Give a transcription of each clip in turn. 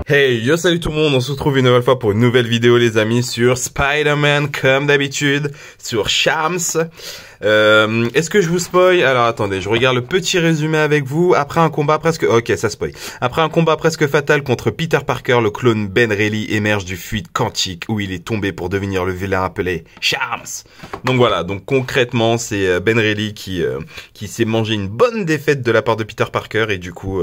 Hey, yo, salut tout le monde, on se retrouve une nouvelle fois pour une nouvelle vidéo les amis sur Spider-Man comme d'habitude, sur Shams. Est-ce que je vous spoil? Alors attendez, je regarde le petit résumé avec vous. Après un combat presque... Ok, ça spoil. Après un combat presque fatal contre Peter Parker, le clone Ben Reilly émerge du fluide quantique où il est tombé pour devenir le vilain appelé Shams. Donc voilà, donc concrètement c'est Ben Reilly qui s'est mangé une bonne défaite de la part de Peter Parker et du coup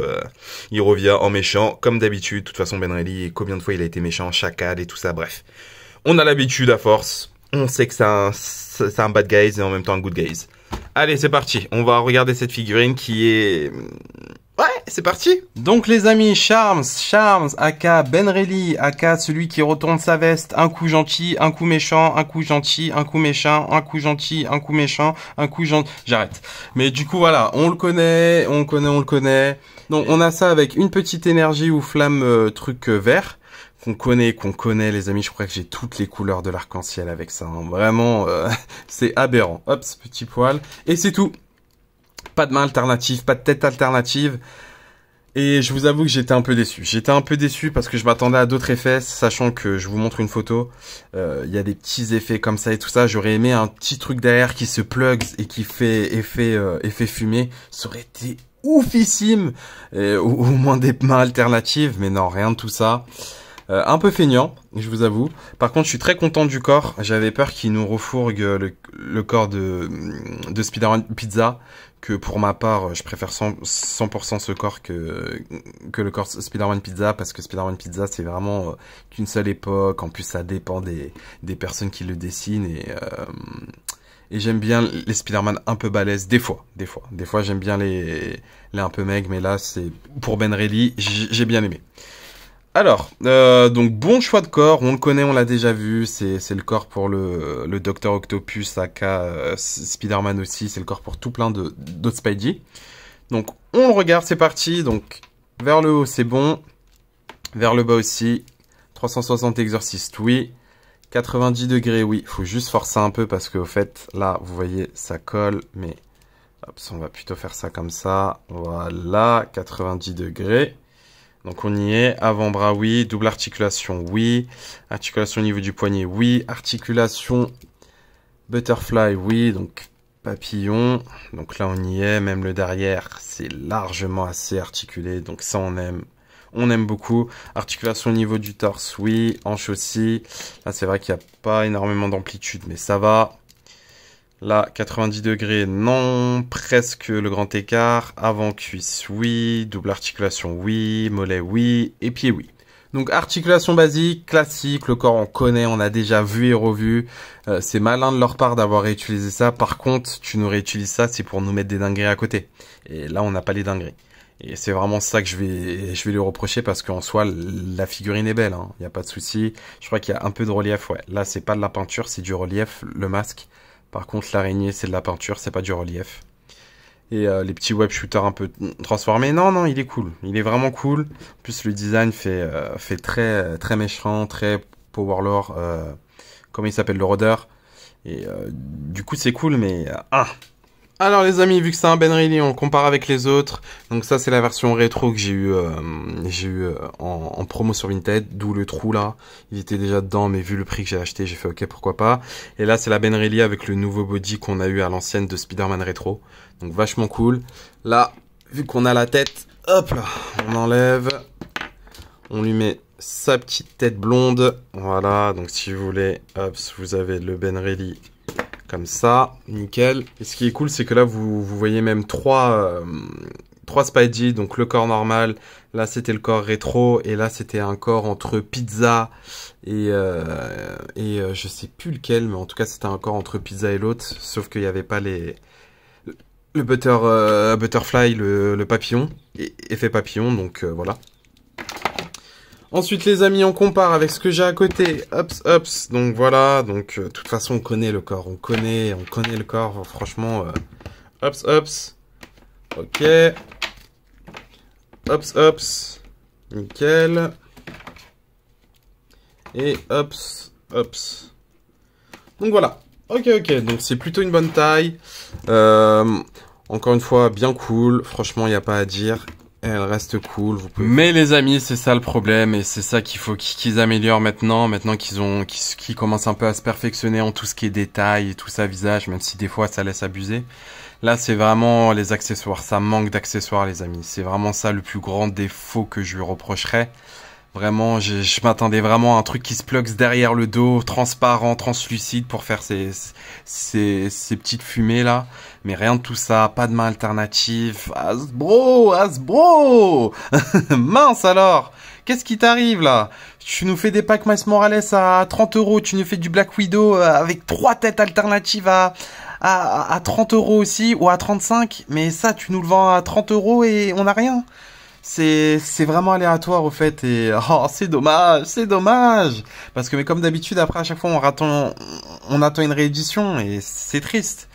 il revient en méchant comme d'habitude. De toute façon Ben Reilly, combien de fois il a été méchant, chacal et tout ça, bref. On a l'habitude à force. On sait que c'est un bad guys et en même temps un good guys. Allez, c'est parti. On va regarder cette figurine qui est... Ouais, c'est parti. Donc les amis, Shams, aka Ben Reilly, aka celui qui retourne sa veste, un coup gentil, un coup méchant, un coup gentil, un coup méchant, un coup gentil, un coup méchant, un coup gentil. J'arrête. Mais du coup voilà, on le connaît. Donc on a ça avec une petite énergie ou flamme truc vert. Qu'on connaît les amis, je crois que j'ai toutes les couleurs de l'arc-en-ciel avec ça, hein. Vraiment, c'est aberrant. Hop, ce petit poil, et c'est tout. Pas de main alternative, pas de tête alternative, et je vous avoue que j'étais un peu déçu. J'étais un peu déçu parce que je m'attendais à d'autres effets, sachant que je vous montre une photo, il y a des petits effets comme ça et tout ça, j'aurais aimé un petit truc derrière qui se plug et qui fait effet fumée, ça aurait été oufissime, ou au moins des mains alternatives, mais non, rien de tout ça. Un peu feignant, je vous avoue. Par contre, je suis très content du corps. J'avais peur qu'il nous refourgue le corps de Spider-Man Pizza, que pour ma part, je préfère 100% ce corps que le corps Spider-Man Pizza, parce que Spider-Man Pizza, c'est vraiment qu'une seule époque. En plus, ça dépend des personnes qui le dessinent et j'aime bien les Spider-Man un peu balèzes, des fois, j'aime bien les un peu maigres, mais là, c'est pour Ben Reilly, j'ai bien aimé. Alors, donc bon choix de corps, on le connaît, on l'a déjà vu, c'est le corps pour le Dr Octopus, aka Spider-Man aussi, c'est le corps pour tout plein d'autres Spidey. Donc on le regarde, c'est parti, donc vers le haut c'est bon, vers le bas aussi, 360 exorcistes oui, 90 degrés oui, faut juste forcer un peu parce qu'au fait, là vous voyez ça colle, mais hop, on va plutôt faire ça comme ça, voilà, 90 degrés. Donc on y est, avant-bras oui, double articulation oui, articulation au niveau du poignet oui, articulation butterfly oui, donc papillon, donc là on y est, même le derrière c'est largement assez articulé, donc ça on aime beaucoup. Articulation au niveau du torse oui, hanche aussi, là c'est vrai qu'il n'y a pas énormément d'amplitude mais ça va. Là, 90 degrés, non, presque le grand écart, avant-cuisse, oui, double articulation, oui, mollet, oui, et pied, oui. Donc, articulation basique, classique, le corps on connaît, on a déjà vu et revu, c'est malin de leur part d'avoir réutilisé ça, par contre, tu nous réutilises ça, c'est pour nous mettre des dingueries à côté. Et là, on n'a pas les dingueries. Et c'est vraiment ça que je vais lui reprocher parce qu'en soi, la figurine est belle, hein, y a pas de souci. Je crois qu'il y a un peu de relief, ouais. Là, c'est pas de la peinture, c'est du relief, le masque. Par contre, l'araignée, c'est de la peinture, c'est pas du relief. Et les petits web shooters un peu transformés, non, il est cool. Il est vraiment cool. En plus, le design fait très méchant, très power lore. Comment il s'appelle, le rôdeur. Et du coup, c'est cool, mais... Alors les amis, vu que c'est un Ben Reilly, on compare avec les autres. Donc ça c'est la version rétro que j'ai eu en promo sur Vinted, d'où le trou là. Il était déjà dedans, mais vu le prix que j'ai acheté, j'ai fait ok pourquoi pas. Et là c'est la Ben Reilly avec le nouveau body qu'on a eu à l'ancienne de Spider-Man rétro. Donc vachement cool. Là, vu qu'on a la tête, hop là, on enlève. On lui met sa petite tête blonde. Voilà, donc si vous voulez, hop, vous avez le Ben Reilly. Comme ça, nickel. Et ce qui est cool, c'est que là, vous voyez même trois Spidey, donc le corps normal. Là, c'était le corps rétro. Et là, c'était un corps entre pizza et je sais plus lequel, mais en tout cas, c'était un corps entre pizza et l'autre. Sauf qu'il n'y avait pas le butterfly, le papillon, effet papillon, donc voilà. Ensuite les amis, on compare avec ce que j'ai à côté, hops, donc voilà, donc de toute façon on connaît le corps, on connaît le corps, franchement, hops, ok, hops, nickel, et hops, donc voilà, ok, donc c'est plutôt une bonne taille, encore une fois, bien cool, franchement il n'y a pas à dire. Elle reste cool, vous pouvez... Mais les amis, c'est ça le problème, et c'est ça qu'il faut qu'ils améliorent maintenant qu'ils commencent un peu à se perfectionner en tout ce qui est détails et tout ça, visage, même si des fois ça laisse abuser. Là, c'est vraiment les accessoires, ça manque d'accessoires les amis. C'est vraiment ça le plus grand défaut que je lui reprocherais. Vraiment, je m'attendais vraiment à un truc qui se plugue derrière le dos, transparent, translucide pour faire ces petites fumées là. Mais rien de tout ça, pas de main alternative. Hasbro Mince alors. Qu'est-ce qui t'arrive là? Tu nous fais des packs Miles Morales à 30 €, tu nous fais du Black Widow avec 3 têtes alternatives à 30 € aussi, ou à 35. Mais ça, tu nous le vends à 30 € et on n'a rien. C'est vraiment aléatoire au fait et oh c'est dommage parce que mais comme d'habitude après à chaque fois on attend une réédition et c'est triste.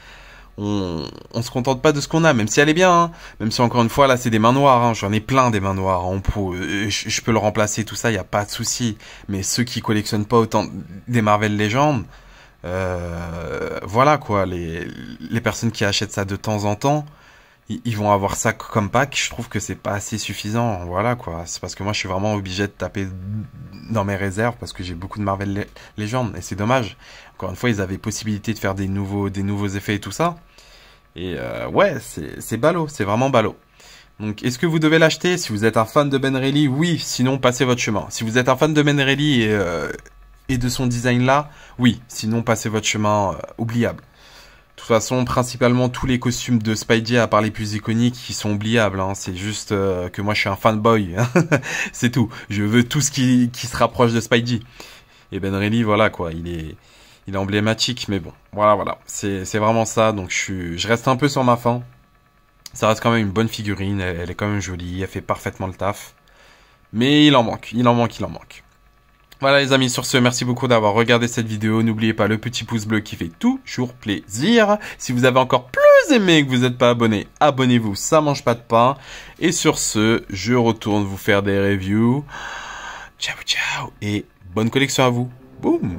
On se contente pas de ce qu'on a, même si elle est bien, hein. Même si encore une fois là c'est des mains noires, hein. J'en ai plein des mains noires en pot, je peux le remplacer tout ça, y a pas de souci. Mais ceux qui collectionnent pas autant des Marvel Legends, voilà quoi, les personnes qui achètent ça de temps en temps. Ils vont avoir ça comme pack, je trouve que c'est pas assez suffisant, voilà quoi. C'est parce que moi je suis vraiment obligé de taper dans mes réserves parce que j'ai beaucoup de Marvel Legends et c'est dommage. Encore une fois, ils avaient possibilité de faire des nouveaux effets et tout ça. Et ouais, c'est ballot, c'est vraiment ballot. Donc est-ce que vous devez l'acheter? Si vous êtes un fan de Ben Reilly, oui, sinon passez votre chemin. Si vous êtes un fan de Ben Reilly et de son design là, oui, sinon passez votre chemin, oubliable. De toute façon, principalement tous les costumes de Spidey, à part les plus iconiques, qui sont oubliables. Hein. C'est juste que moi, je suis un fanboy. C'est tout. Je veux tout ce qui se rapproche de Spidey. Et Ben Reilly, voilà quoi, il est emblématique. Mais bon, voilà. C'est vraiment ça. Donc je reste un peu sur ma faim. Ça reste quand même une bonne figurine. Elle est quand même jolie. Elle fait parfaitement le taf. Mais il en manque. Voilà les amis, sur ce, merci beaucoup d'avoir regardé cette vidéo. N'oubliez pas le petit pouce bleu qui fait toujours plaisir. Si vous avez encore plus aimé et que vous n'êtes pas abonné, abonnez-vous, ça mange pas de pain. Et sur ce, je retourne vous faire des reviews. Ciao, ciao et bonne collection à vous. Boum!